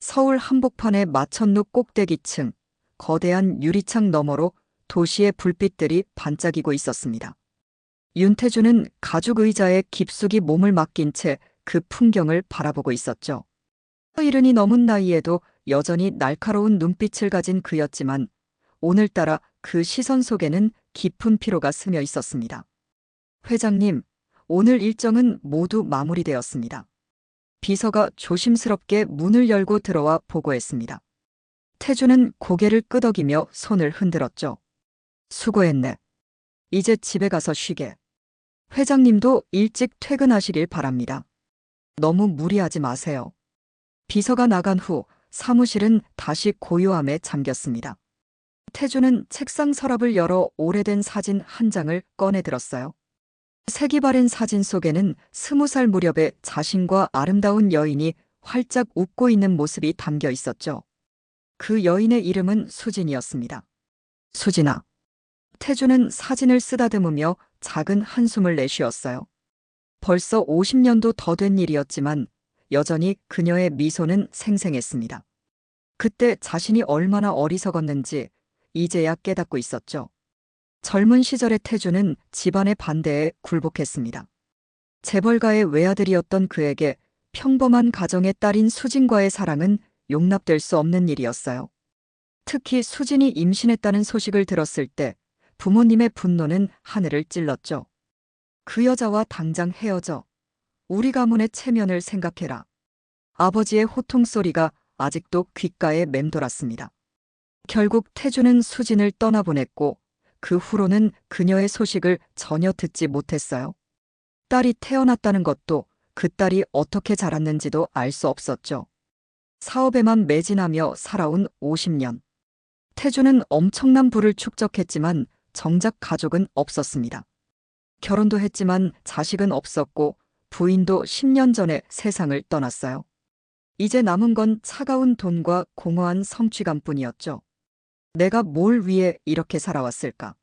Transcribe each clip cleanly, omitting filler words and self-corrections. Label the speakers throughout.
Speaker 1: 서울 한복판의 마천루 꼭대기층, 거대한 유리창 너머로 도시의 불빛들이 반짝이고 있었습니다. 윤태주는 가죽 의자에 깊숙이 몸을 맡긴 채 그 풍경을 바라보고 있었죠. 이른이 넘은 나이에도 여전히 날카로운 눈빛을 가진 그였지만 오늘따라 그 시선 속에는 깊은 피로가 스며 있었습니다. 회장님, 오늘 일정은 모두 마무리되었습니다. 비서가 조심스럽게 문을 열고 들어와 보고했습니다. 태주는 고개를 끄덕이며 손을 흔들었죠. 수고했네. 이제 집에 가서 쉬게. 회장님도 일찍 퇴근하시길 바랍니다. 너무 무리하지 마세요. 비서가 나간 후 사무실은 다시 고요함에 잠겼습니다. 태주는 책상 서랍을 열어 오래된 사진 한 장을 꺼내 들었어요. 색이 바랜 사진 속에는 20살 무렵의 자신과 아름다운 여인이 활짝 웃고 있는 모습이 담겨 있었죠. 그 여인의 이름은 수진이었습니다. 수진아. 태주는 사진을 쓰다듬으며 작은 한숨을 내쉬었어요. 벌써 50년도 더 된 일이었지만 여전히 그녀의 미소는 생생했습니다. 그때 자신이 얼마나 어리석었는지 이제야 깨닫고 있었죠. 젊은 시절의 태주는 집안의 반대에 굴복했습니다. 재벌가의 외아들이었던 그에게 평범한 가정의 딸인 수진과의 사랑은 용납될 수 없는 일이었어요. 특히 수진이 임신했다는 소식을 들었을 때 부모님의 분노는 하늘을 찔렀죠. 그 여자와 당장 헤어져. 우리 가문의 체면을 생각해라. 아버지의 호통 소리가 아직도 귓가에 맴돌았습니다. 결국 태주는 수진을 떠나보냈고 그 후로는 그녀의 소식을 전혀 듣지 못했어요. 딸이 태어났다는 것도 그 딸이 어떻게 자랐는지도 알 수 없었죠. 사업에만 매진하며 살아온 50년. 태주는 엄청난 부를 축적했지만 정작 가족은 없었습니다. 결혼도 했지만 자식은 없었고 부인도 10년 전에 세상을 떠났어요. 이제 남은 건 차가운 돈과 공허한 성취감뿐이었죠. 내가 뭘 위해 이렇게 살아왔을까?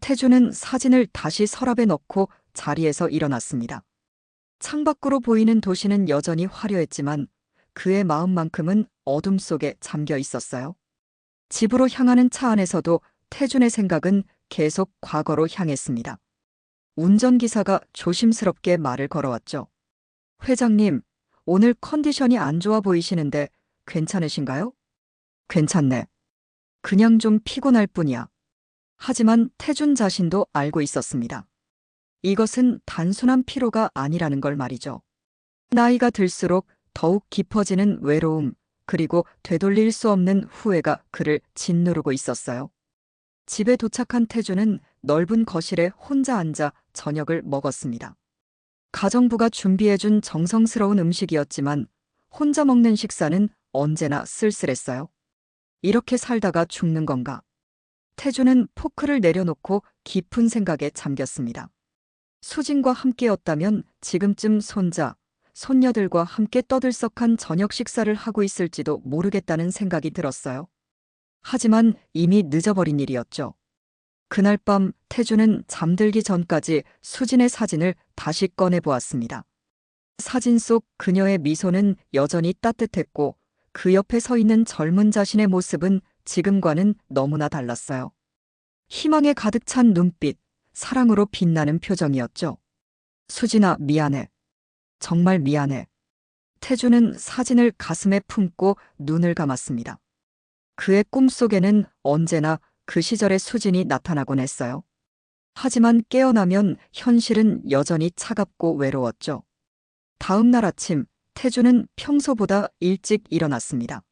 Speaker 1: 태주는 사진을 다시 서랍에 넣고 자리에서 일어났습니다. 창밖으로 보이는 도시는 여전히 화려했지만 그의 마음만큼은 어둠 속에 잠겨 있었어요. 집으로 향하는 차 안에서도 태준의 생각은 계속 과거로 향했습니다. 운전기사가 조심스럽게 말을 걸어왔죠. 회장님, 오늘 컨디션이 안 좋아 보이시는데 괜찮으신가요? 괜찮네. 그냥 좀 피곤할 뿐이야. 하지만 태준 자신도 알고 있었습니다. 이것은 단순한 피로가 아니라는 걸 말이죠. 나이가 들수록 더욱 깊어지는 외로움, 그리고 되돌릴 수 없는 후회가 그를 짓누르고 있었어요. 집에 도착한 태주는 넓은 거실에 혼자 앉아 저녁을 먹었습니다. 가정부가 준비해준 정성스러운 음식이었지만 혼자 먹는 식사는 언제나 쓸쓸했어요. 이렇게 살다가 죽는 건가? 태주는 포크를 내려놓고 깊은 생각에 잠겼습니다. 수진과 함께였다면 지금쯤 손자, 손녀들과 함께 떠들썩한 저녁 식사를 하고 있을지도 모르겠다는 생각이 들었어요. 하지만 이미 늦어버린 일이었죠. 그날 밤 태주는 잠들기 전까지 수진의 사진을 다시 꺼내보았습니다. 사진 속 그녀의 미소는 여전히 따뜻했고 그 옆에 서 있는 젊은 자신의 모습은 지금과는 너무나 달랐어요. 희망에 가득 찬 눈빛, 사랑으로 빛나는 표정이었죠. 수진아, 미안해. 정말 미안해. 태주는 사진을 가슴에 품고 눈을 감았습니다. 그의 꿈속에는 언제나 그 시절의 수진이 나타나곤 했어요. 하지만 깨어나면 현실은 여전히 차갑고 외로웠죠. 다음 날 아침, 태주는 평소보다 일찍 일어났습니다.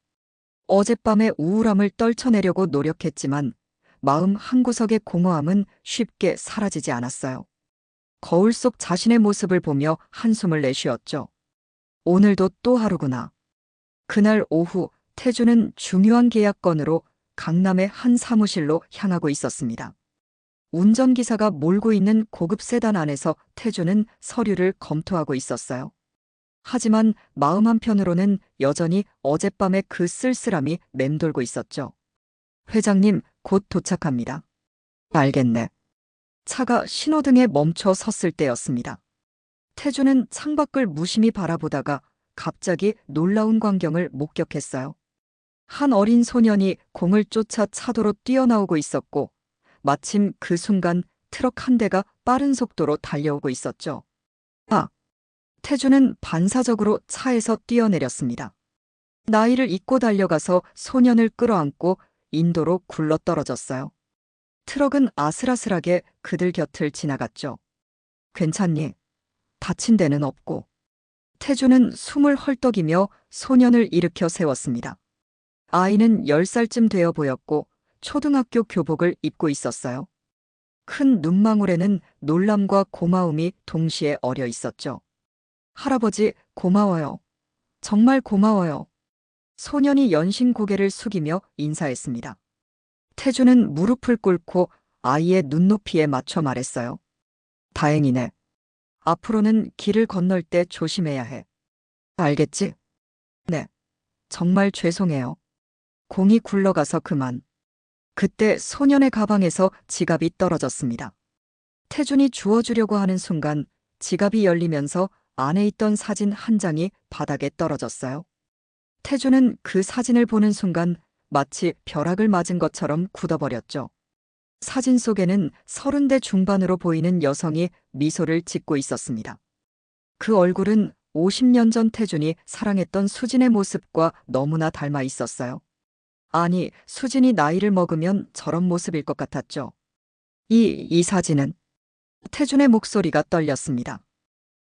Speaker 1: 어젯밤의 우울함을 떨쳐내려고 노력했지만 마음 한구석의 공허함은 쉽게 사라지지 않았어요. 거울 속 자신의 모습을 보며 한숨을 내쉬었죠. 오늘도 또 하루구나. 그날 오후 태주는 중요한 계약 건으로 강남의 한 사무실로 향하고 있었습니다. 운전기사가 몰고 있는 고급 세단 안에서 태주는 서류를 검토하고 있었어요. 하지만 마음 한편으로는 여전히 어젯밤의 그 쓸쓸함이 맴돌고 있었죠. 회장님, 곧 도착합니다. 알겠네. 차가 신호등에 멈춰 섰을 때였습니다. 태주는 창밖을 무심히 바라보다가 갑자기 놀라운 광경을 목격했어요. 한 어린 소년이 공을 쫓아 차도로 뛰어나오고 있었고, 마침 그 순간 트럭 한 대가 빠른 속도로 달려오고 있었죠. 아! 태주는 반사적으로 차에서 뛰어내렸습니다. 나이를 잊고 달려가서 소년을 끌어안고 인도로 굴러떨어졌어요. 트럭은 아슬아슬하게 그들 곁을 지나갔죠. 괜찮니? 다친 데는 없고. 태주는 숨을 헐떡이며 소년을 일으켜 세웠습니다. 아이는 10살쯤 되어 보였고 초등학교 교복을 입고 있었어요. 큰 눈망울에는 놀람과 고마움이 동시에 어려 있었죠. 할아버지, 고마워요. 정말 고마워요. 소년이 연신 고개를 숙이며 인사했습니다. 태주는 무릎을 꿇고 아이의 눈높이에 맞춰 말했어요. 다행이네. 앞으로는 길을 건널 때 조심해야 해. 알겠지? 네. 정말 죄송해요. 공이 굴러가서 그만. 그때 소년의 가방에서 지갑이 떨어졌습니다. 태준이 주워주려고 하는 순간 지갑이 열리면서 안에 있던 사진 한 장이 바닥에 떨어졌어요. 태준은 그 사진을 보는 순간 마치 벼락을 맞은 것처럼 굳어버렸죠. 사진 속에는 30대 중반으로 보이는 여성이 미소를 짓고 있었습니다. 그 얼굴은 50년 전 태준이 사랑했던 수진의 모습과 너무나 닮아 있었어요. 아니, 수진이 나이를 먹으면 저런 모습일 것 같았죠. 이 사진은? 태준의 목소리가 떨렸습니다.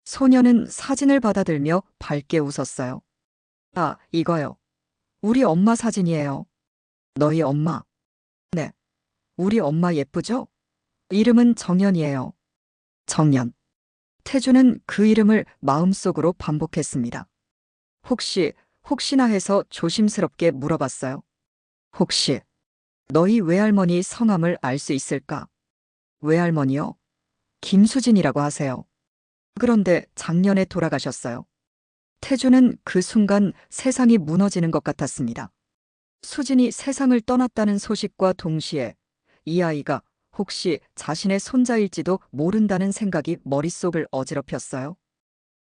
Speaker 1: 소녀는 사진을 받아들며 밝게 웃었어요. 아, 이거요. 우리 엄마 사진이에요. 너희 엄마? 네. 우리 엄마 예쁘죠? 이름은 정연이에요. 정연. 태주는 그 이름을 마음속으로 반복했습니다. 혹시나 해서 조심스럽게 물어봤어요. 혹시 너희 외할머니 성함을 알 수 있을까? 외할머니요? 김수진이라고 하세요. 그런데 작년에 돌아가셨어요. 태주는 그 순간 세상이 무너지는 것 같았습니다. 수진이 세상을 떠났다는 소식과 동시에 이 아이가 혹시 자신의 손자일지도 모른다는 생각이 머릿속을 어지럽혔어요.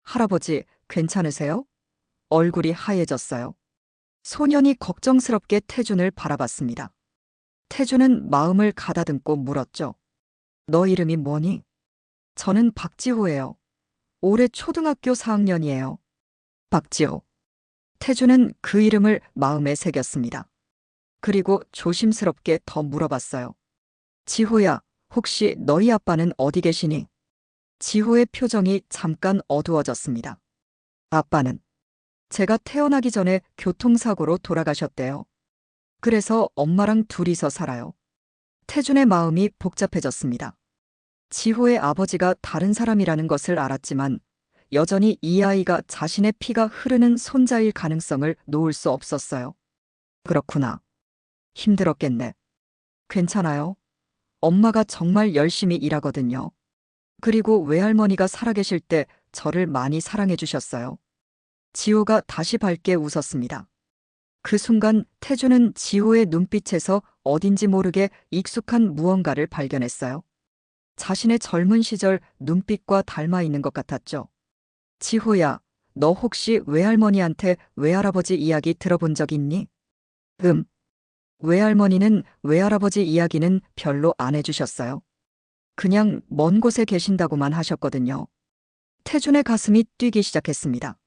Speaker 1: 할아버지, 괜찮으세요? 얼굴이 하얘졌어요. 소년이 걱정스럽게 태준을 바라봤습니다. 태준은 마음을 가다듬고 물었죠. 너 이름이 뭐니? 저는 박지호예요. 올해 초등학교 4학년이에요. 박지호. 태준은 그 이름을 마음에 새겼습니다. 그리고 조심스럽게 더 물어봤어요. 지호야, 혹시 너희 아빠는 어디 계시니? 지호의 표정이 잠깐 어두워졌습니다. 아빠는 제가 태어나기 전에 교통사고로 돌아가셨대요. 그래서 엄마랑 둘이서 살아요. 태준의 마음이 복잡해졌습니다. 지호의 아버지가 다른 사람이라는 것을 알았지만 여전히 이 아이가 자신의 피가 흐르는 손자일 가능성을 놓을 수 없었어요. 그렇구나. 힘들었겠네. 괜찮아요. 엄마가 정말 열심히 일하거든요. 그리고 외할머니가 살아계실 때 저를 많이 사랑해 주셨어요. 지호가 다시 밝게 웃었습니다. 그 순간 태주는 지호의 눈빛에서 어딘지 모르게 익숙한 무언가를 발견했어요. 자신의 젊은 시절 눈빛과 닮아 있는 것 같았죠. 지호야, 너 혹시 외할머니한테 외할아버지 이야기 들어본 적 있니? 외할머니는 외할아버지 이야기는 별로 안 해주셨어요. 그냥 먼 곳에 계신다고만 하셨거든요. 태준의 가슴이 뛰기 시작했습니다.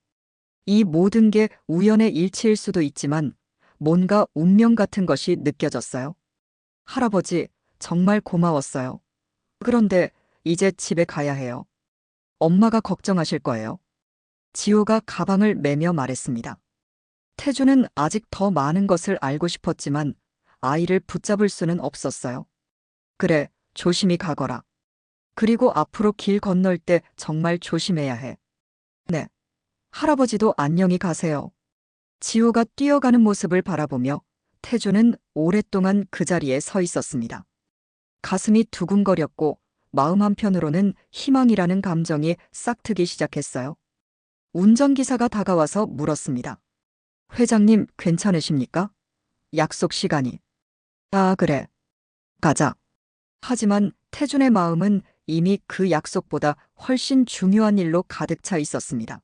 Speaker 1: 이 모든 게 우연의 일치일 수도 있지만 뭔가 운명 같은 것이 느껴졌어요. 할아버지, 정말 고마웠어요. 그런데 이제 집에 가야 해요. 엄마가 걱정하실 거예요. 지호가 가방을 매며 말했습니다. 태주는 아직 더 많은 것을 알고 싶었지만 아이를 붙잡을 수는 없었어요. 그래, 조심히 가거라. 그리고 앞으로 길 건널 때 정말 조심해야 해. 네. 할아버지도 안녕히 가세요. 지호가 뛰어가는 모습을 바라보며 태주는 오랫동안 그 자리에 서 있었습니다. 가슴이 두근거렸고 마음 한편으로는 희망이라는 감정이 싹트기 시작했어요. 운전기사가 다가와서 물었습니다. 회장님, 괜찮으십니까? 약속 시간이. 아, 그래. 가자. 하지만 태준의 마음은 이미 그 약속보다 훨씬 중요한 일로 가득 차 있었습니다.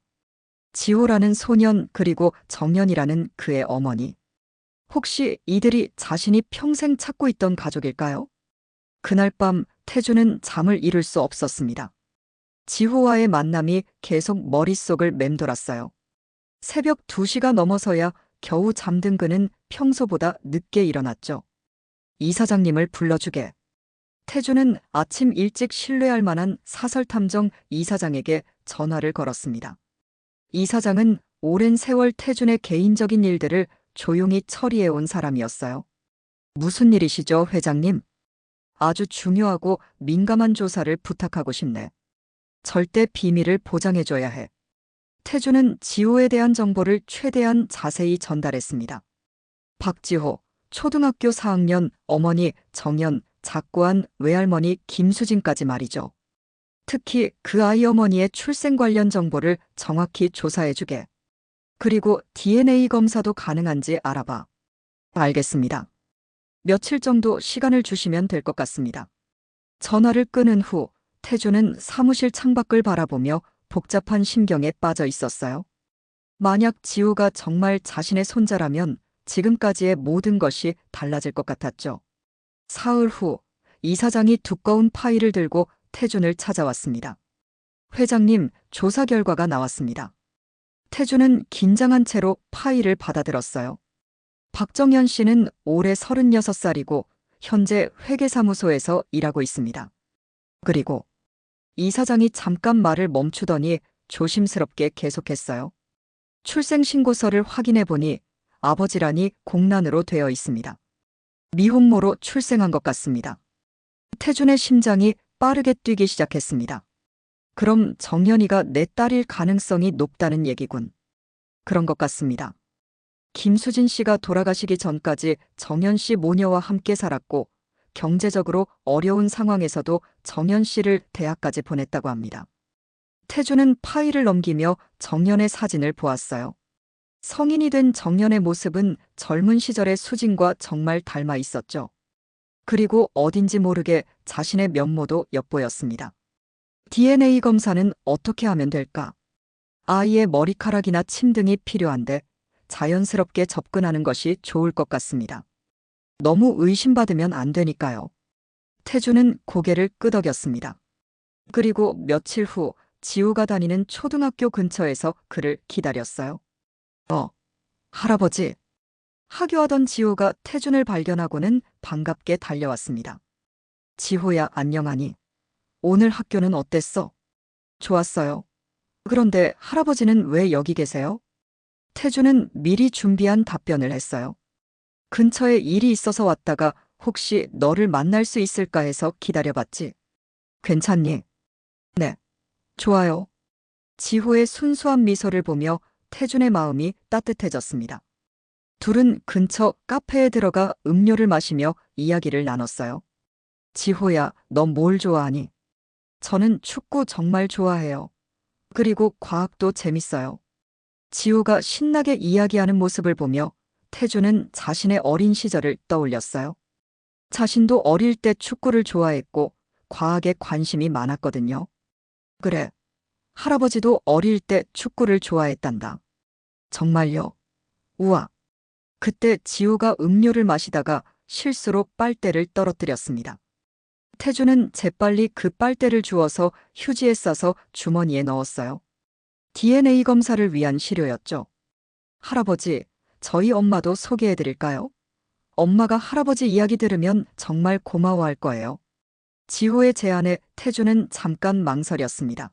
Speaker 1: 지호라는 소년 그리고 정연이라는 그의 어머니. 혹시 이들이 자신이 평생 찾고 있던 가족일까요? 그날 밤 태주는 잠을 이룰 수 없었습니다. 지호와의 만남이 계속 머릿속을 맴돌았어요. 새벽 2시가 넘어서야 겨우 잠든 그는 평소보다 늦게 일어났죠. 이사장님을 불러주게. 태주는 아침 일찍 신뢰할 만한 사설탐정 이사장에게 전화를 걸었습니다. 이사장은 오랜 세월 태준의 개인적인 일들을 조용히 처리해온 사람이었어요. 무슨 일이시죠, 회장님? 아주 중요하고 민감한 조사를 부탁하고 싶네. 절대 비밀을 보장해줘야 해. 태주는 지호에 대한 정보를 최대한 자세히 전달했습니다. 박지호, 초등학교 4학년, 어머니 정연, 작고한 외할머니 김수진까지 말이죠. 특히 그 아이 어머니의 출생 관련 정보를 정확히 조사해주게. 그리고 DNA 검사도 가능한지 알아봐. 알겠습니다. 며칠 정도 시간을 주시면 될 것 같습니다. 전화를 끊은 후 태주는 사무실 창밖을 바라보며 복잡한 심경에 빠져 있었어요. 만약 지호가 정말 자신의 손자라면 지금까지의 모든 것이 달라질 것 같았죠. 사흘 후 이사장이 두꺼운 파일을 들고 태준을 찾아왔습니다. 회장님, 조사 결과가 나왔습니다. 태준은 긴장한 채로 파일을 받아들었어요. 박정현 씨는 올해 36살이고 현재 회계사무소에서 일하고 있습니다. 그리고 이사장이 잠깐 말을 멈추더니 조심스럽게 계속했어요. 출생신고서를 확인해 보니 아버지란이 공란으로 되어 있습니다. 미혼모로 출생한 것 같습니다. 태준의 심장이 빠르게 뛰기 시작했습니다. 그럼 정연이가 내 딸일 가능성이 높다는 얘기군. 그런 것 같습니다. 김수진 씨가 돌아가시기 전까지 정연 씨 모녀와 함께 살았고 경제적으로 어려운 상황에서도 정연 씨를 대학까지 보냈다고 합니다. 태주는 파일을 넘기며 정연의 사진을 보았어요. 성인이 된 정연의 모습은 젊은 시절의 수진과 정말 닮아 있었죠. 그리고 어딘지 모르게 자신의 면모도 엿보였습니다. DNA 검사는 어떻게 하면 될까? 아이의 머리카락이나 침 등이 필요한데 자연스럽게 접근하는 것이 좋을 것 같습니다. 너무 의심받으면 안 되니까요. 태주는 고개를 끄덕였습니다. 그리고 며칠 후 지호가 다니는 초등학교 근처에서 그를 기다렸어요. 할아버지. 하교하던 지호가 태준을 발견하고는 반갑게 달려왔습니다. 지호야, 안녕하니. 오늘 학교는 어땠어? 좋았어요. 그런데 할아버지는 왜 여기 계세요? 태준은 미리 준비한 답변을 했어요. 근처에 일이 있어서 왔다가 혹시 너를 만날 수 있을까 해서 기다려봤지. 괜찮니? 네. 좋아요. 지호의 순수한 미소를 보며 태준의 마음이 따뜻해졌습니다. 둘은 근처 카페에 들어가 음료를 마시며 이야기를 나눴어요. 지호야, 넌 뭘 좋아하니? 저는 축구 정말 좋아해요. 그리고 과학도 재밌어요. 지호가 신나게 이야기하는 모습을 보며 태준은 자신의 어린 시절을 떠올렸어요. 자신도 어릴 때 축구를 좋아했고 과학에 관심이 많았거든요. 그래. 할아버지도 어릴 때 축구를 좋아했단다. 정말요? 우와. 그때 지호가 음료를 마시다가 실수로 빨대를 떨어뜨렸습니다. 태주는 재빨리 그 빨대를 주워서 휴지에 싸서 주머니에 넣었어요. DNA 검사를 위한 시료였죠. 할아버지, 저희 엄마도 소개해드릴까요? 엄마가 할아버지 이야기 들으면 정말 고마워할 거예요. 지호의 제안에 태주는 잠깐 망설였습니다.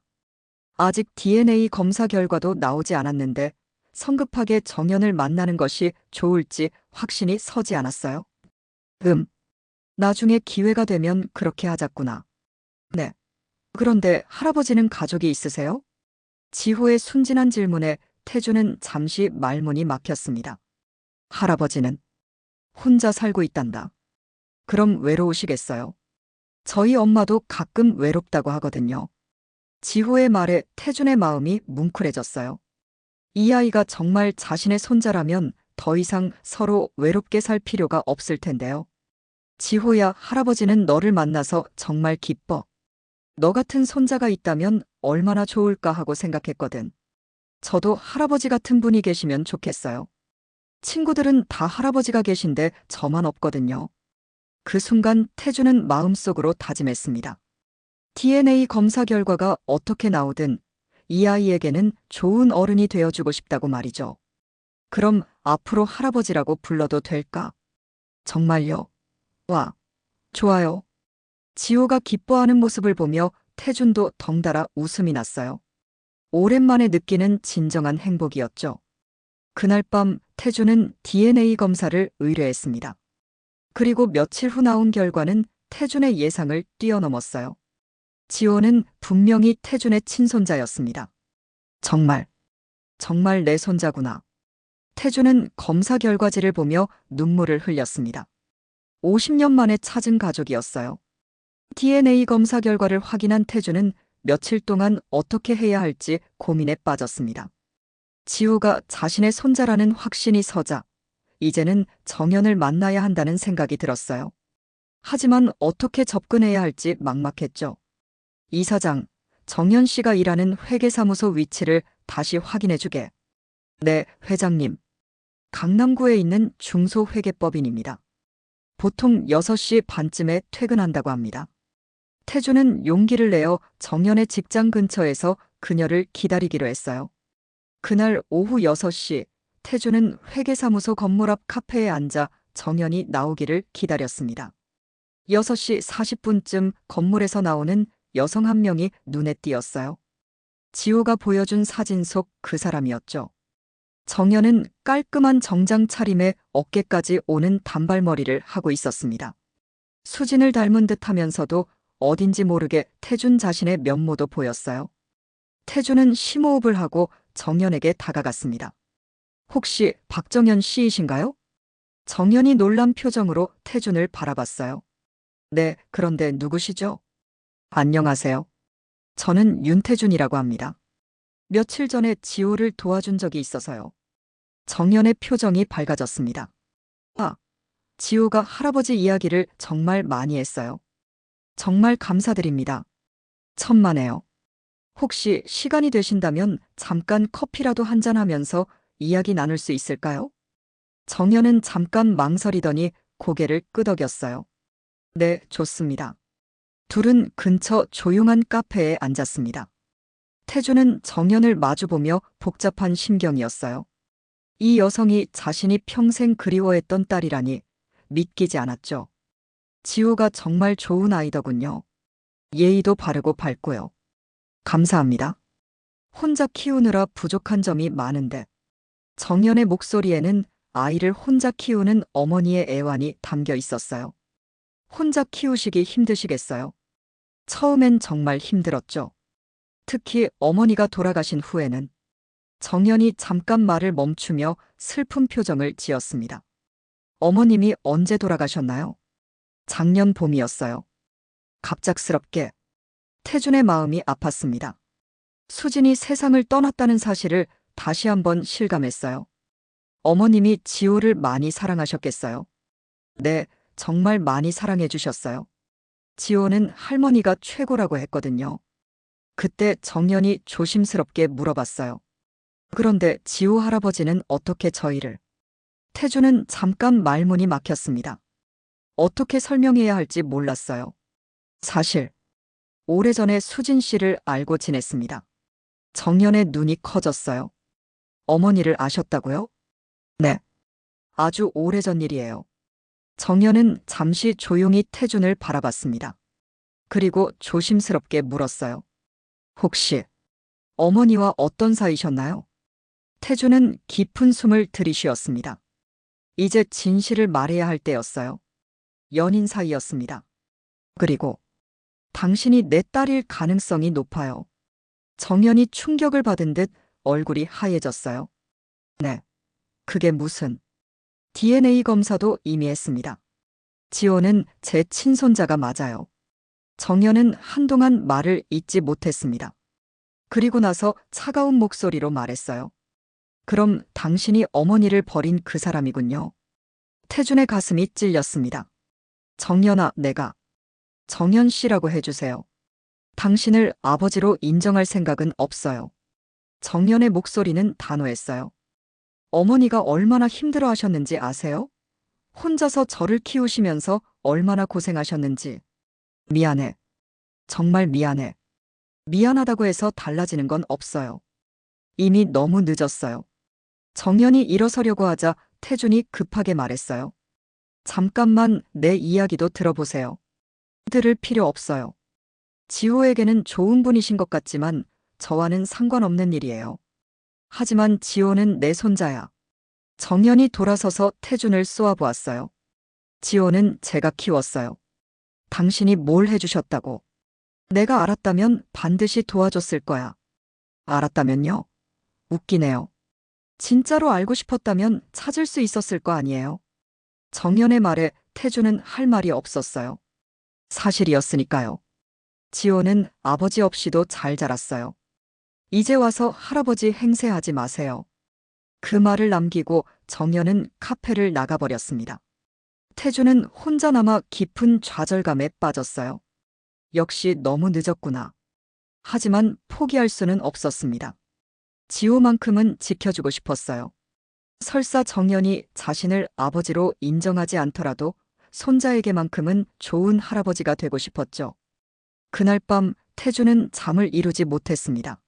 Speaker 1: 아직 DNA 검사 결과도 나오지 않았는데 성급하게 정연을 만나는 것이 좋을지 확신이 서지 않았어요. 나중에 기회가 되면 그렇게 하자꾸나. 네. 그런데 할아버지는 가족이 있으세요? 지호의 순진한 질문에 태주는 잠시 말문이 막혔습니다. 할아버지는 혼자 살고 있단다. 그럼 외로우시겠어요? 저희 엄마도 가끔 외롭다고 하거든요. 지호의 말에 태준의 마음이 뭉클해졌어요. 이 아이가 정말 자신의 손자라면 더 이상 서로 외롭게 살 필요가 없을 텐데요. 지호야, 할아버지는 너를 만나서 정말 기뻐. 너 같은 손자가 있다면 얼마나 좋을까 하고 생각했거든. 저도 할아버지 같은 분이 계시면 좋겠어요. 친구들은 다 할아버지가 계신데 저만 없거든요. 그 순간 태주는 마음속으로 다짐했습니다. DNA 검사 결과가 어떻게 나오든 이 아이에게는 좋은 어른이 되어주고 싶다고 말이죠. 그럼 앞으로 할아버지라고 불러도 될까? 정말요? 와, 좋아요. 지호가 기뻐하는 모습을 보며 태준도 덩달아 웃음이 났어요. 오랜만에 느끼는 진정한 행복이었죠. 그날 밤 태준은 DNA 검사를 의뢰했습니다. 그리고 며칠 후 나온 결과는 태준의 예상을 뛰어넘었어요. 지호는 분명히 태준의 친손자였습니다. 정말, 정말 내 손자구나. 태준은 검사 결과지를 보며 눈물을 흘렸습니다. 50년 만에 찾은 가족이었어요. DNA 검사 결과를 확인한 태준은 며칠 동안 어떻게 해야 할지 고민에 빠졌습니다. 지호가 자신의 손자라는 확신이 서자 이제는 정연을 만나야 한다는 생각이 들었어요. 하지만 어떻게 접근해야 할지 막막했죠. 이사장, 정연 씨가 일하는 회계사무소 위치를 다시 확인해주게. 네, 회장님. 강남구에 있는 중소회계법인입니다. 보통 6시 반쯤에 퇴근한다고 합니다. 태주는 용기를 내어 정연의 직장 근처에서 그녀를 기다리기로 했어요. 그날 오후 6시, 태주는 회계사무소 건물 앞 카페에 앉아 정연이 나오기를 기다렸습니다. 6시 40분쯤 건물에서 나오는 여성 한 명이 눈에 띄었어요. 지호가 보여준 사진 속 그 사람이었죠. 정연은 깔끔한 정장 차림에 어깨까지 오는 단발머리를 하고 있었습니다. 수진을 닮은 듯 하면서도 어딘지 모르게 태준 자신의 면모도 보였어요. 태준은 심호흡을 하고 정연에게 다가갔습니다. 혹시 박정연 씨이신가요? 정연이 놀란 표정으로 태준을 바라봤어요. 네, 그런데 누구시죠? 안녕하세요. 저는 윤태준이라고 합니다. 며칠 전에 지호를 도와준 적이 있어서요. 정연의 표정이 밝아졌습니다. 아, 지호가 할아버지 이야기를 정말 많이 했어요. 정말 감사드립니다. 천만에요. 혹시 시간이 되신다면 잠깐 커피라도 한잔하면서 이야기 나눌 수 있을까요? 정연은 잠깐 망설이더니 고개를 끄덕였어요. 네, 좋습니다. 둘은 근처 조용한 카페에 앉았습니다. 태주는 정연을 마주보며 복잡한 심경이었어요. 이 여성이 자신이 평생 그리워했던 딸이라니 믿기지 않았죠. 지호가 정말 좋은 아이더군요. 예의도 바르고 밝고요. 감사합니다. 혼자 키우느라 부족한 점이 많은데 정연의 목소리에는 아이를 혼자 키우는 어머니의 애환이 담겨 있었어요. 혼자 키우시기 힘드시겠어요? 처음엔 정말 힘들었죠. 특히 어머니가 돌아가신 후에는 정연이 잠깐 말을 멈추며 슬픈 표정을 지었습니다. 어머님이 언제 돌아가셨나요? 작년 봄이었어요. 갑작스럽게 태준의 마음이 아팠습니다. 수진이 세상을 떠났다는 사실을 다시 한번 실감했어요. 어머님이 지호를 많이 사랑하셨겠어요. 네, 정말 많이 사랑해 주셨어요. 지호는 할머니가 최고라고 했거든요. 그때 정연이 조심스럽게 물어봤어요. 그런데 지호 할아버지는 어떻게 저희를? 태주는 잠깐 말문이 막혔습니다. 어떻게 설명해야 할지 몰랐어요. 사실 오래전에 수진 씨를 알고 지냈습니다. 정연의 눈이 커졌어요. 어머니를 아셨다고요? 네. 아주 오래전 일이에요. 정연은 잠시 조용히 태준을 바라봤습니다. 그리고 조심스럽게 물었어요. 혹시 어머니와 어떤 사이셨나요? 태준은 깊은 숨을 들이쉬었습니다. 이제 진실을 말해야 할 때였어요. 연인 사이였습니다. 그리고 당신이 내 딸일 가능성이 높아요. 정연이 충격을 받은 듯 얼굴이 하얘졌어요. 네. 그게 무슨... DNA 검사도 이미 했습니다. 지호는 제 친손자가 맞아요. 정연은 한동안 말을 잇지 못했습니다. 그리고 나서 차가운 목소리로 말했어요. 그럼 당신이 어머니를 버린 그 사람이군요. 태준의 가슴이 찔렸습니다. 정연아, 내가 정연 씨라고 해주세요. 당신을 아버지로 인정할 생각은 없어요. 정연의 목소리는 단호했어요. 어머니가 얼마나 힘들어 하셨는지 아세요? 혼자서 저를 키우시면서 얼마나 고생하셨는지. 미안해. 정말 미안해. 미안하다고 해서 달라지는 건 없어요. 이미 너무 늦었어요. 정연이 일어서려고 하자 태준이 급하게 말했어요. 잠깐만 내 이야기도 들어보세요. 들을 필요 없어요. 지호에게는 좋은 분이신 것 같지만 저와는 상관없는 일이에요. 하지만 지호는 내 손자야. 정연이 돌아서서 태준을 쏘아보았어요. 지호는 제가 키웠어요. 당신이 뭘 해주셨다고. 내가 알았다면 반드시 도와줬을 거야. 알았다면요? 웃기네요. 진짜로 알고 싶었다면 찾을 수 있었을 거 아니에요. 정연의 말에 태준은 할 말이 없었어요. 사실이었으니까요. 지호는 아버지 없이도 잘 자랐어요. 이제 와서 할아버지 행세하지 마세요. 그 말을 남기고 정연은 카페를 나가버렸습니다. 태준은 혼자 남아 깊은 좌절감에 빠졌어요. 역시 너무 늦었구나. 하지만 포기할 수는 없었습니다. 지호만큼은 지켜주고 싶었어요. 설사 정연이 자신을 아버지로 인정하지 않더라도 손자에게만큼은 좋은 할아버지가 되고 싶었죠. 그날 밤 태준은 잠을 이루지 못했습니다.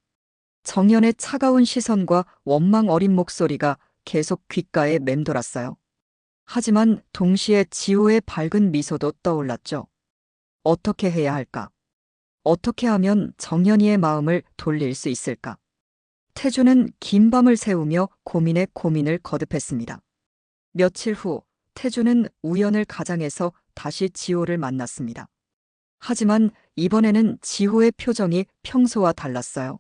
Speaker 1: 정연의 차가운 시선과 원망 어린 목소리가 계속 귓가에 맴돌았어요. 하지만 동시에 지호의 밝은 미소도 떠올랐죠. 어떻게 해야 할까? 어떻게 하면 정연이의 마음을 돌릴 수 있을까? 태준은 긴 밤을 새우며 고민에 고민을 거듭했습니다. 며칠 후 태준은 우연을 가장해서 다시 지호를 만났습니다. 하지만 이번에는 지호의 표정이 평소와 달랐어요.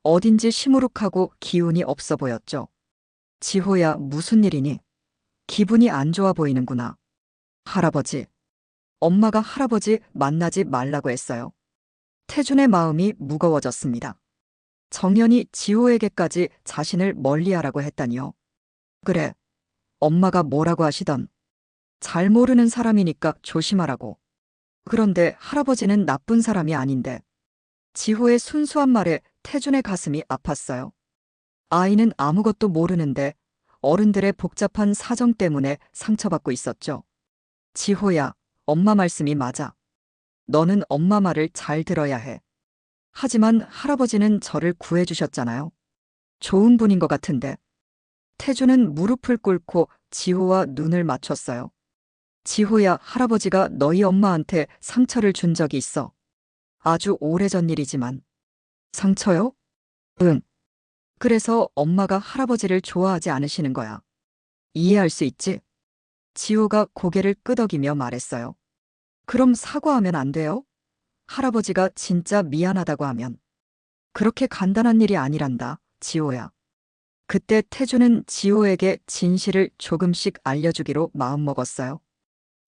Speaker 1: 어딘지 시무룩하고 기운이 없어 보였죠. 지호야, 무슨 일이니? 기분이 안 좋아 보이는구나. 할아버지. 엄마가 할아버지 만나지 말라고 했어요. 태준의 마음이 무거워졌습니다. 정연이 지호에게까지 자신을 멀리하라고 했다니요. 그래. 엄마가 뭐라고 하시던. 잘 모르는 사람이니까 조심하라고. 그런데 할아버지는 나쁜 사람이 아닌데. 지호의 순수한 말에 태준의 가슴이 아팠어요. 아이는 아무것도 모르는데 어른들의 복잡한 사정 때문에 상처받고 있었죠. 지호야, 엄마 말씀이 맞아. 너는 엄마 말을 잘 들어야 해. 하지만 할아버지는 저를 구해주셨잖아요. 좋은 분인 것 같은데. 태준은 무릎을 꿇고 지호와 눈을 맞췄어요. 지호야, 할아버지가 너희 엄마한테 상처를 준 적이 있어. 아주 오래전 일이지만. 상처요? 응. 그래서 엄마가 할아버지를 좋아하지 않으시는 거야. 이해할 수 있지? 지호가 고개를 끄덕이며 말했어요. 그럼 사과하면 안 돼요? 할아버지가 진짜 미안하다고 하면. 그렇게 간단한 일이 아니란다, 지호야. 그때 태준은 지호에게 진실을 조금씩 알려주기로 마음먹었어요.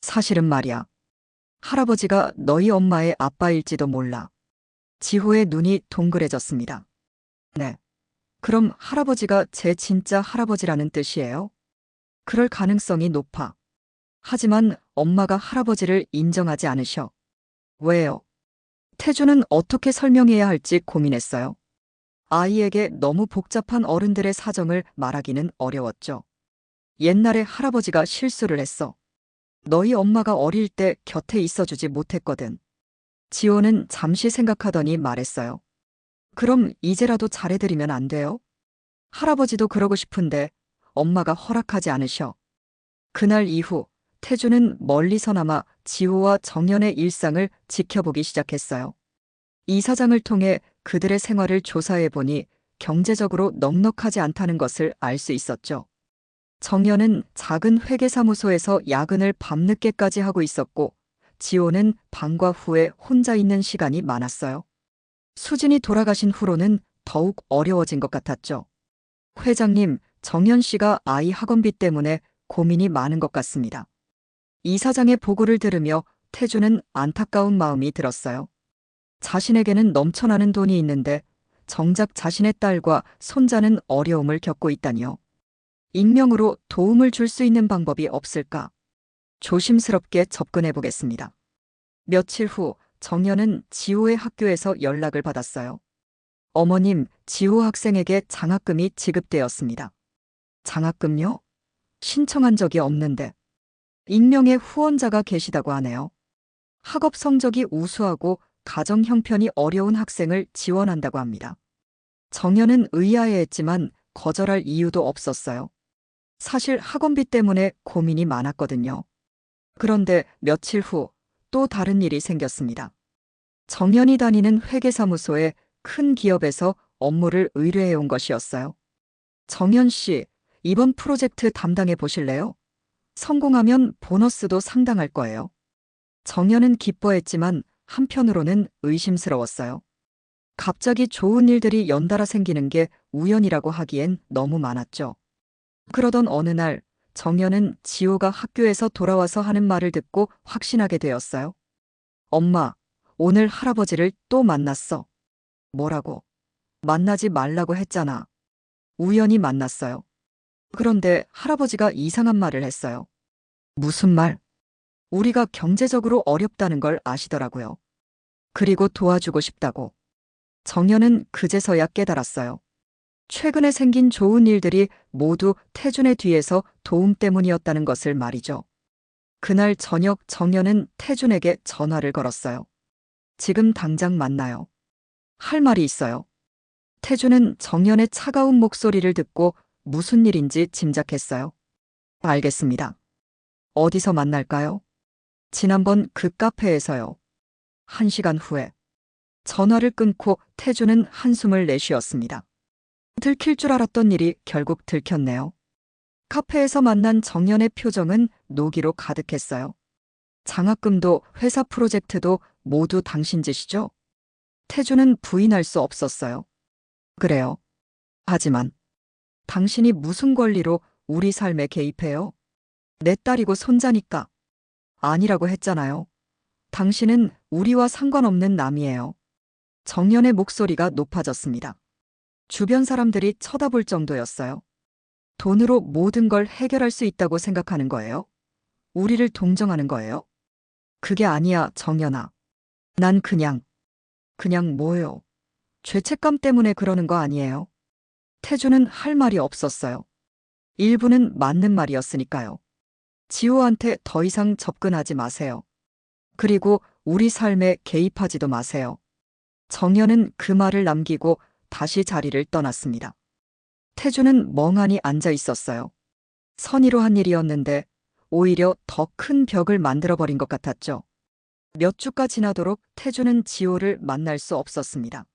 Speaker 1: 사실은 말이야. 할아버지가 너희 엄마의 아빠일지도 몰라. 지호의 눈이 동그래졌습니다. 네. 그럼 할아버지가 제 진짜 할아버지라는 뜻이에요? 그럴 가능성이 높아. 하지만 엄마가 할아버지를 인정하지 않으셔. 왜요? 태준은 어떻게 설명해야 할지 고민했어요. 아이에게 너무 복잡한 어른들의 사정을 말하기는 어려웠죠. 옛날에 할아버지가 실수를 했어. 너희 엄마가 어릴 때 곁에 있어주지 못했거든. 지호는 잠시 생각하더니 말했어요. 그럼 이제라도 잘해드리면 안 돼요? 할아버지도 그러고 싶은데 엄마가 허락하지 않으셔. 그날 이후 태준은 멀리서나마 지호와 정연의 일상을 지켜보기 시작했어요. 이사장을 통해 그들의 생활을 조사해보니 경제적으로 넉넉하지 않다는 것을 알 수 있었죠. 정연은 작은 회계사무소에서 야근을 밤늦게까지 하고 있었고 지호는 방과 후에 혼자 있는 시간이 많았어요. 수진이 돌아가신 후로는 더욱 어려워진 것 같았죠. 회장님, 정연 씨가 아이 학원비 때문에 고민이 많은 것 같습니다. 이사장의 보고를 들으며 태준은 안타까운 마음이 들었어요. 자신에게는 넘쳐나는 돈이 있는데 정작 자신의 딸과 손자는 어려움을 겪고 있다니요. 익명으로 도움을 줄 수 있는 방법이 없을까? 조심스럽게 접근해 보겠습니다. 며칠 후 정연은 지호의 학교에서 연락을 받았어요. 어머님, 지호 학생에게 장학금이 지급되었습니다. 장학금요? 신청한 적이 없는데. 익명의 후원자가 계시다고 하네요. 학업 성적이 우수하고 가정 형편이 어려운 학생을 지원한다고 합니다. 정연은 의아해했지만 거절할 이유도 없었어요. 사실 학원비 때문에 고민이 많았거든요. 그런데 며칠 후 또 다른 일이 생겼습니다. 정연이 다니는 회계사무소에 큰 기업에서 업무를 의뢰해온 것이었어요. 정연 씨, 이번 프로젝트 담당해 보실래요? 성공하면 보너스도 상당할 거예요. 정연은 기뻐했지만 한편으로는 의심스러웠어요. 갑자기 좋은 일들이 연달아 생기는 게 우연이라고 하기엔 너무 많았죠. 그러던 어느 날 정연은 지호가 학교에서 돌아와서 하는 말을 듣고 확신하게 되었어요. 엄마, 오늘 할아버지를 또 만났어. 뭐라고? 만나지 말라고 했잖아. 우연히 만났어요. 그런데 할아버지가 이상한 말을 했어요. 무슨 말? 우리가 경제적으로 어렵다는 걸 아시더라고요. 그리고 도와주고 싶다고. 정연은 그제서야 깨달았어요. 최근에 생긴 좋은 일들이 모두 태준의 뒤에서 도움 때문이었다는 것을 말이죠. 그날 저녁 정연은 태준에게 전화를 걸었어요. 지금 당장 만나요. 할 말이 있어요. 태준은 정연의 차가운 목소리를 듣고 무슨 일인지 짐작했어요. 알겠습니다. 어디서 만날까요? 지난번 그 카페에서요. 1시간 후에. 전화를 끊고 태준은 한숨을 내쉬었습니다. 들킬 줄 알았던 일이 결국 들켰네요. 카페에서 만난 정연의 표정은 노기로 가득했어요. 장학금도 회사 프로젝트도 모두 당신 짓이죠? 태준은 부인할 수 없었어요. 그래요. 하지만 당신이 무슨 권리로 우리 삶에 개입해요? 내 딸이고 손자니까. 아니라고 했잖아요. 당신은 우리와 상관없는 남이에요. 정연의 목소리가 높아졌습니다. 주변 사람들이 쳐다볼 정도였어요. 돈으로 모든 걸 해결할 수 있다고 생각하는 거예요? 우리를 동정하는 거예요? 그게 아니야, 정연아. 난 그냥 뭐요? 죄책감 때문에 그러는 거 아니에요? 태주는 할 말이 없었어요. 일부는 맞는 말이었으니까요. 지호한테 더 이상 접근하지 마세요. 그리고 우리 삶에 개입하지도 마세요. 정연은 그 말을 남기고 다시 자리를 떠났습니다. 태주는 멍하니 앉아 있었어요. 선의로 한 일이었는데 오히려 더 큰 벽을 만들어버린 것 같았죠. 몇 주가 지나도록 태주는 지호를 만날 수 없었습니다.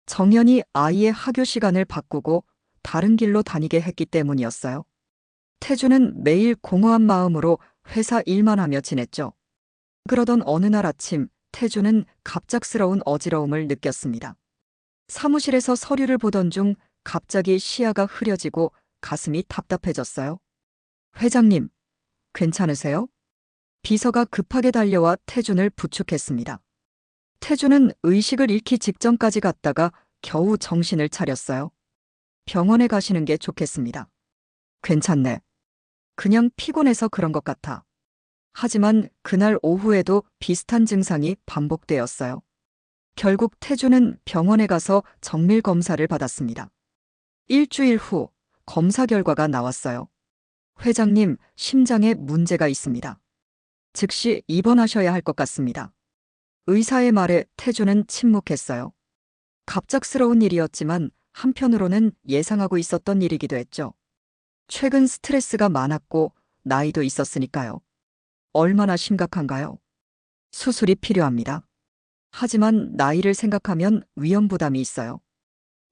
Speaker 1: 정연이 아이의 학교 시간을 바꾸고 다른 길로 다니게 했기 때문이었어요. 태주는 매일 공허한 마음으로 회사 일만 하며 지냈죠. 그러던 어느 날 아침 태주는 갑작스러운 어지러움을 느꼈습니다. 사무실에서 서류를 보던 중 갑자기 시야가 흐려지고 가슴이 답답해졌어요. 회장님, 괜찮으세요? 비서가 급하게 달려와 태준을 부축했습니다. 태준은 의식을 잃기 직전까지 갔다가 겨우 정신을 차렸어요. 병원에 가시는 게 좋겠습니다. 괜찮네. 그냥 피곤해서 그런 것 같아. 하지만 그날 오후에도 비슷한 증상이 반복되었어요. 결국 태준은 병원에 가서 정밀 검사를 받았습니다. 일주일 후 검사 결과가 나왔어요. 회장님, 심장에 문제가 있습니다. 즉시 입원하셔야 할 것 같습니다. 의사의 말에 태준은 침묵했어요. 갑작스러운 일이었지만 한편으로는 예상하고 있었던 일이기도 했죠. 최근 스트레스가 많았고 나이도 있었으니까요. 얼마나 심각한가요? 수술이 필요합니다. 하지만 나이를 생각하면 위험 부담이 있어요.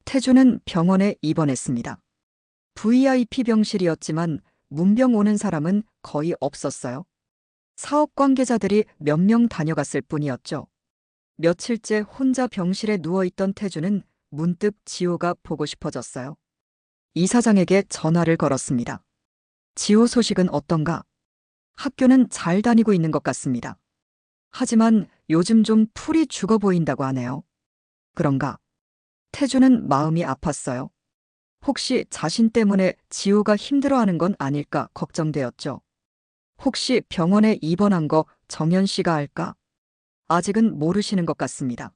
Speaker 1: 태준은 병원에 입원했습니다. VIP 병실이었지만 문병 오는 사람은 거의 없었어요. 사업 관계자들이 몇 명 다녀갔을 뿐이었죠. 며칠째 혼자 병실에 누워있던 태준은 문득 지호가 보고 싶어졌어요. 이사장에게 전화를 걸었습니다. 지호 소식은 어떤가? 학교는 잘 다니고 있는 것 같습니다. 하지만 요즘 좀 풀이 죽어 보인다고 하네요. 그런가? 태준은 마음이 아팠어요. 혹시 자신 때문에 지호가 힘들어하는 건 아닐까 걱정되었죠. 혹시 병원에 입원한 거 정연 씨가 알까? 아직은 모르시는 것 같습니다.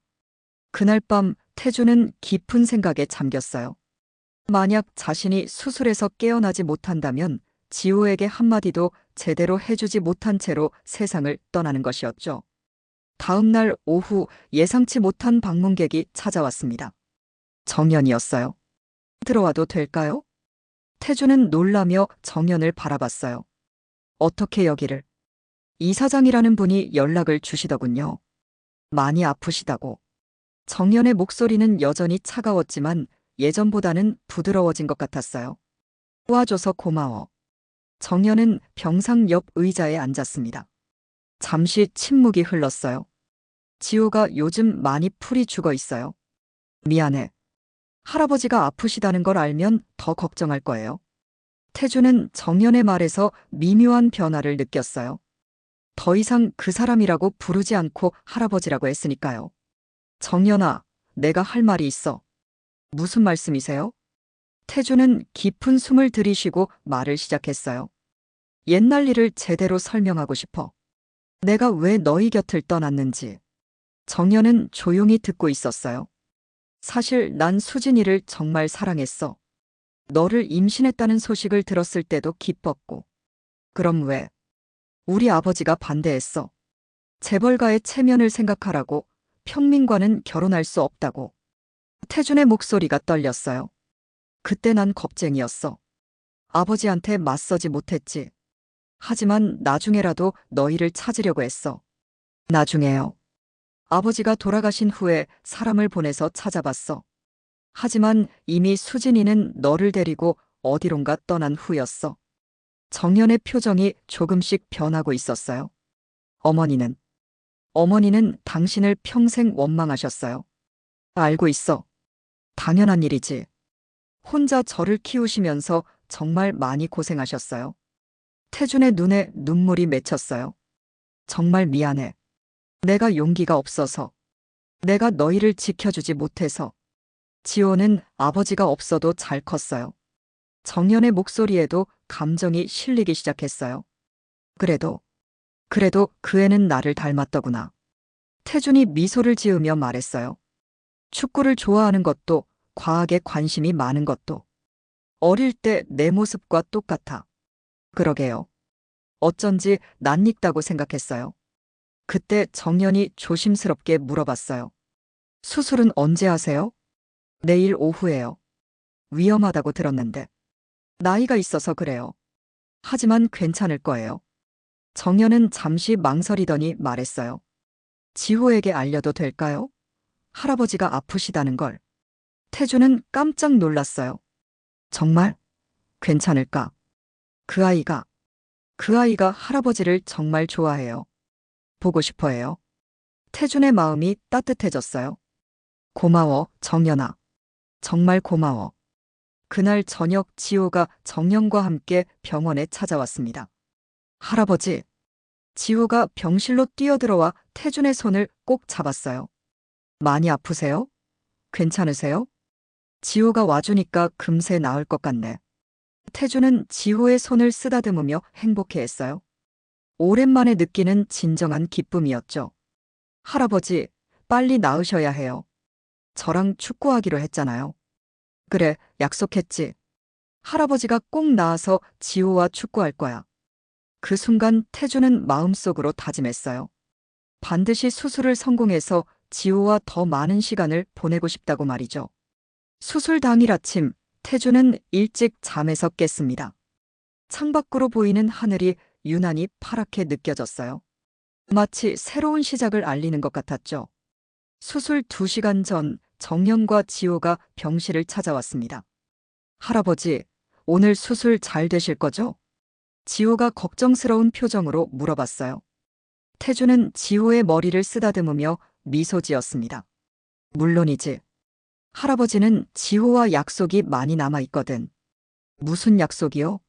Speaker 1: 그날 밤 태주는 깊은 생각에 잠겼어요. 만약 자신이 수술에서 깨어나지 못한다면 지호에게 한마디도 제대로 해주지 못한 채로 세상을 떠나는 것이었죠. 다음 날 오후 예상치 못한 방문객이 찾아왔습니다. 정연이었어요. 들어와도 될까요? 태주는 놀라며 정연을 바라봤어요. 어떻게 여기를? 이사장이라는 분이 연락을 주시더군요. 많이 아프시다고. 정연의 목소리는 여전히 차가웠지만 예전보다는 부드러워진 것 같았어요. 도와줘서 고마워. 정연은 병상 옆 의자에 앉았습니다. 잠시 침묵이 흘렀어요. 지호가 요즘 많이 풀이 죽어 있어요. 미안해. 할아버지가 아프시다는 걸 알면 더 걱정할 거예요. 태주는 정연의 말에서 미묘한 변화를 느꼈어요. 더 이상 그 사람이라고 부르지 않고 할아버지라고 했으니까요. 정연아, 내가 할 말이 있어. 무슨 말씀이세요? 태주는 깊은 숨을 들이쉬고 말을 시작했어요. 옛날 일을 제대로 설명하고 싶어. 내가 왜 너희 곁을 떠났는지. 정연은 조용히 듣고 있었어요. 사실 난 수진이를 정말 사랑했어. 너를 임신했다는 소식을 들었을 때도 기뻤고. 그럼 왜? 우리 아버지가 반대했어. 재벌가의 체면을 생각하라고, 평민과는 결혼할 수 없다고. 태준의 목소리가 떨렸어요. 그때 난 겁쟁이였어. 아버지한테 맞서지 못했지. 하지만 나중에라도 너희를 찾으려고 했어. 나중에요. 아버지가 돌아가신 후에 사람을 보내서 찾아봤어. 하지만 이미 수진이는 너를 데리고 어디론가 떠난 후였어. 정연의 표정이 조금씩 변하고 있었어요. 어머니는 당신을 평생 원망하셨어요. 알고 있어. 당연한 일이지. 혼자 저를 키우시면서 정말 많이 고생하셨어요. 태준의 눈에 눈물이 맺혔어요. 정말 미안해. 내가 용기가 없어서. 내가 너희를 지켜주지 못해서. 지호는 아버지가 없어도 잘 컸어요. 정연의 목소리에도 감정이 실리기 시작했어요. 그래도 그 애는 나를 닮았더구나. 태준이 미소를 지으며 말했어요. 축구를 좋아하는 것도, 과학에 관심이 많은 것도. 어릴 때 내 모습과 똑같아. 그러게요. 어쩐지 낯익다고 생각했어요. 그때 정연이 조심스럽게 물어봤어요. 수술은 언제 하세요? 내일 오후에요. 위험하다고 들었는데. 나이가 있어서 그래요. 하지만 괜찮을 거예요. 정연은 잠시 망설이더니 말했어요. 지호에게 알려도 될까요? 할아버지가 아프시다는 걸. 태주는 깜짝 놀랐어요. 정말? 괜찮을까? 그 아이가 할아버지를 정말 좋아해요. 보고 싶어 해요. 태준의 마음이 따뜻해졌어요. 고마워, 정연아. 정말 고마워. 그날 저녁 지호가 정연과 함께 병원에 찾아왔습니다. 할아버지. 지호가 병실로 뛰어들어와 태준의 손을 꼭 잡았어요. 많이 아프세요? 괜찮으세요? 지호가 와주니까 금세 나을 것 같네. 태준은 지호의 손을 쓰다듬으며 행복해했어요. 오랜만에 느끼는 진정한 기쁨이었죠. 할아버지, 빨리 나으셔야 해요. 저랑 축구하기로 했잖아요. 그래, 약속했지. 할아버지가 꼭 나아서 지호와 축구할 거야. 그 순간 태주는 마음속으로 다짐했어요. 반드시 수술을 성공해서 지호와 더 많은 시간을 보내고 싶다고 말이죠. 수술 당일 아침, 태주는 일찍 잠에서 깼습니다. 창밖으로 보이는 하늘이 유난히 파랗게 느껴졌어요. 마치 새로운 시작을 알리는 것 같았죠. 수술 2시간 전 정연과 지호가 병실을 찾아왔습니다. 할아버지, 오늘 수술 잘 되실 거죠? 지호가 걱정스러운 표정으로 물어봤어요. 태주는 지호의 머리를 쓰다듬으며 미소 지었습니다. 물론이지. 할아버지는 지호와 약속이 많이 남아있거든. 무슨 약속이요?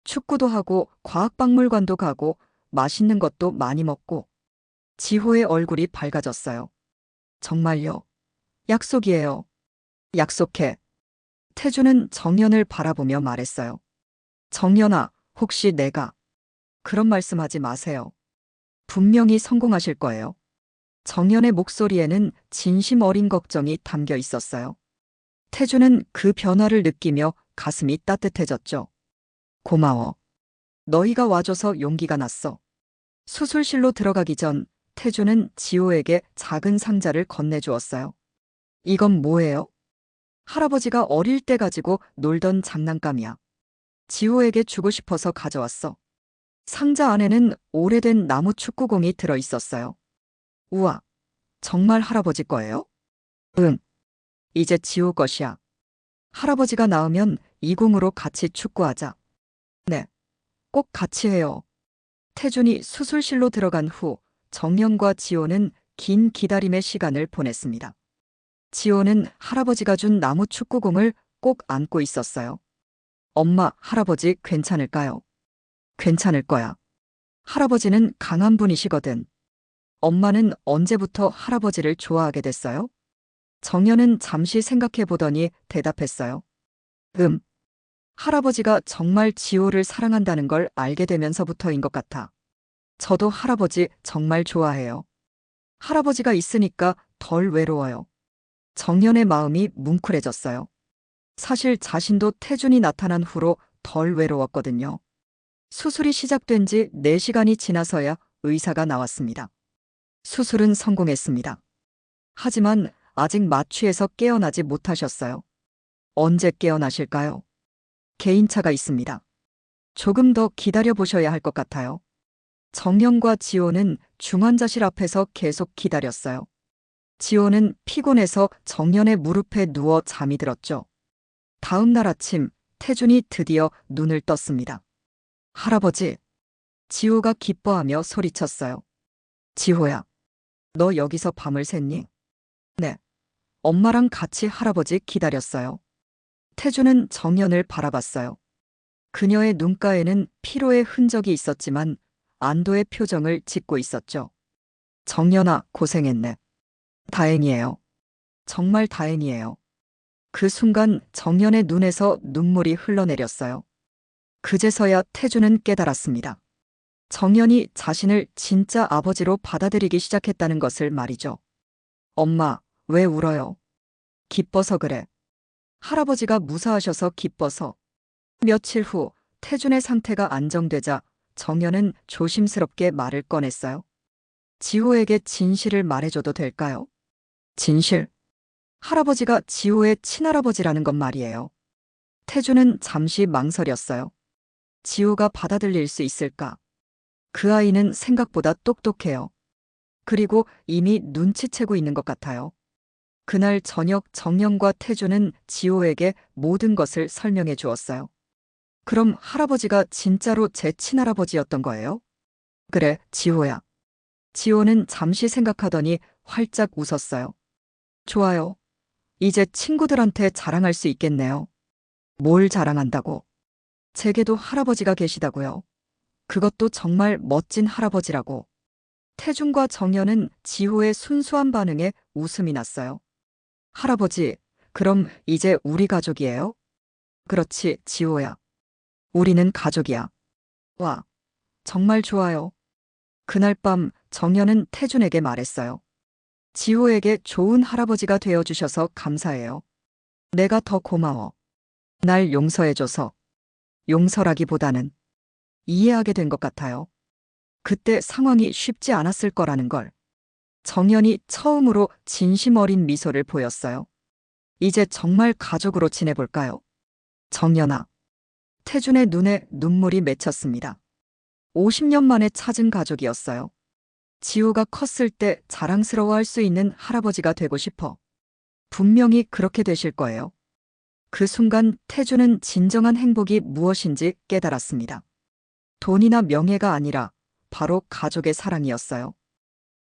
Speaker 1: 축구도 하고 과학박물관도 가고 맛있는 것도 많이 먹고. 지호의 얼굴이 밝아졌어요. 정말요? 약속이에요. 약속해. 태주는 정연을 바라보며 말했어요. 정연아, 혹시 내가 그런 말씀하지 마세요. 분명히 성공하실 거예요. 정연의 목소리에는 진심 어린 걱정이 담겨 있었어요. 태주는 그 변화를 느끼며 가슴이 따뜻해졌죠. 고마워. 너희가 와줘서 용기가 났어. 수술실로 들어가기 전 태주는 지호에게 작은 상자를 건네주었어요. 이건 뭐예요? 할아버지가 어릴 때 가지고 놀던 장난감이야. 지호에게 주고 싶어서 가져왔어. 상자 안에는 오래된 나무 축구공이 들어 있었어요. 우와, 정말 할아버지 거예요? 응, 이제 지호 것이야. 할아버지가 나으면 이 공으로 같이 축구하자. 네, 꼭 같이 해요. 태준이 수술실로 들어간 후 정연과 지호는 긴 기다림의 시간을 보냈습니다. 지호는 할아버지가 준 나무 축구공을 꼭 안고 있었어요. 엄마, 할아버지 괜찮을까요? 괜찮을 거야. 할아버지는 강한 분이시거든. 엄마는 언제부터 할아버지를 좋아하게 됐어요? 정연은 잠시 생각해 보더니 대답했어요. 할아버지가 정말 지호를 사랑한다는 걸 알게 되면서부터인 것 같아. 저도 할아버지 정말 좋아해요. 할아버지가 있으니까 덜 외로워요. 정연의 마음이 뭉클해졌어요. 사실 자신도 태준이 나타난 후로 덜 외로웠거든요. 수술이 시작된 지 4시간이 지나서야 의사가 나왔습니다. 수술은 성공했습니다. 하지만 아직 마취에서 깨어나지 못하셨어요. 언제 깨어나실까요? 개인차가 있습니다. 조금 더 기다려 보셔야 할 것 같아요. 정연과 지호는 중환자실 앞에서 계속 기다렸어요. 지호는 피곤해서 정연의 무릎에 누워 잠이 들었죠. 다음 날 아침, 태준이 드디어 눈을 떴습니다. 할아버지. 지호가 기뻐하며 소리쳤어요. 지호야, 너 여기서 밤을 샜니? 네. 엄마랑 같이 할아버지 기다렸어요. 태준은 정연을 바라봤어요. 그녀의 눈가에는 피로의 흔적이 있었지만 안도의 표정을 짓고 있었죠. 정연아, 고생했네. 다행이에요. 정말 다행이에요. 그 순간 정연의 눈에서 눈물이 흘러내렸어요. 그제서야 태준은 깨달았습니다. 정연이 자신을 진짜 아버지로 받아들이기 시작했다는 것을 말이죠. 엄마, 왜 울어요? 기뻐서 그래. 할아버지가 무사하셔서 기뻐서. 며칠 후 태준의 상태가 안정되자 정연은 조심스럽게 말을 꺼냈어요. 지호에게 진실을 말해줘도 될까요? 진실? 할아버지가 지호의 친할아버지라는 건 말이에요. 태준은 잠시 망설였어요. 지호가 받아들일 수 있을까? 그 아이는 생각보다 똑똑해요. 그리고 이미 눈치채고 있는 것 같아요. 그날 저녁 정연과 태준은 지호에게 모든 것을 설명해 주었어요. 그럼 할아버지가 진짜로 제 친할아버지였던 거예요? 그래, 지호야. 지호는 잠시 생각하더니 활짝 웃었어요. 좋아요. 이제 친구들한테 자랑할 수 있겠네요. 뭘 자랑한다고? 제게도 할아버지가 계시다고요. 그것도 정말 멋진 할아버지라고. 태준과 정연은 지호의 순수한 반응에 웃음이 났어요. 할아버지, 그럼 이제 우리 가족이에요? 그렇지, 지호야. 우리는 가족이야. 와, 정말 좋아요. 그날 밤 정연은 태준에게 말했어요. 지호에게 좋은 할아버지가 되어주셔서 감사해요. 내가 더 고마워. 날 용서해줘서. 용서라기보다는 이해하게 된 것 같아요. 그때 상황이 쉽지 않았을 거라는 걸. 정연이 처음으로 진심 어린 미소를 보였어요. 이제 정말 가족으로 지내볼까요? 정연아. 태준의 눈에 눈물이 맺혔습니다. 50년 만에 찾은 가족이었어요. 지호가 컸을 때 자랑스러워할 수 있는 할아버지가 되고 싶어. 분명히 그렇게 되실 거예요. 그 순간 태준은 진정한 행복이 무엇인지 깨달았습니다. 돈이나 명예가 아니라 바로 가족의 사랑이었어요.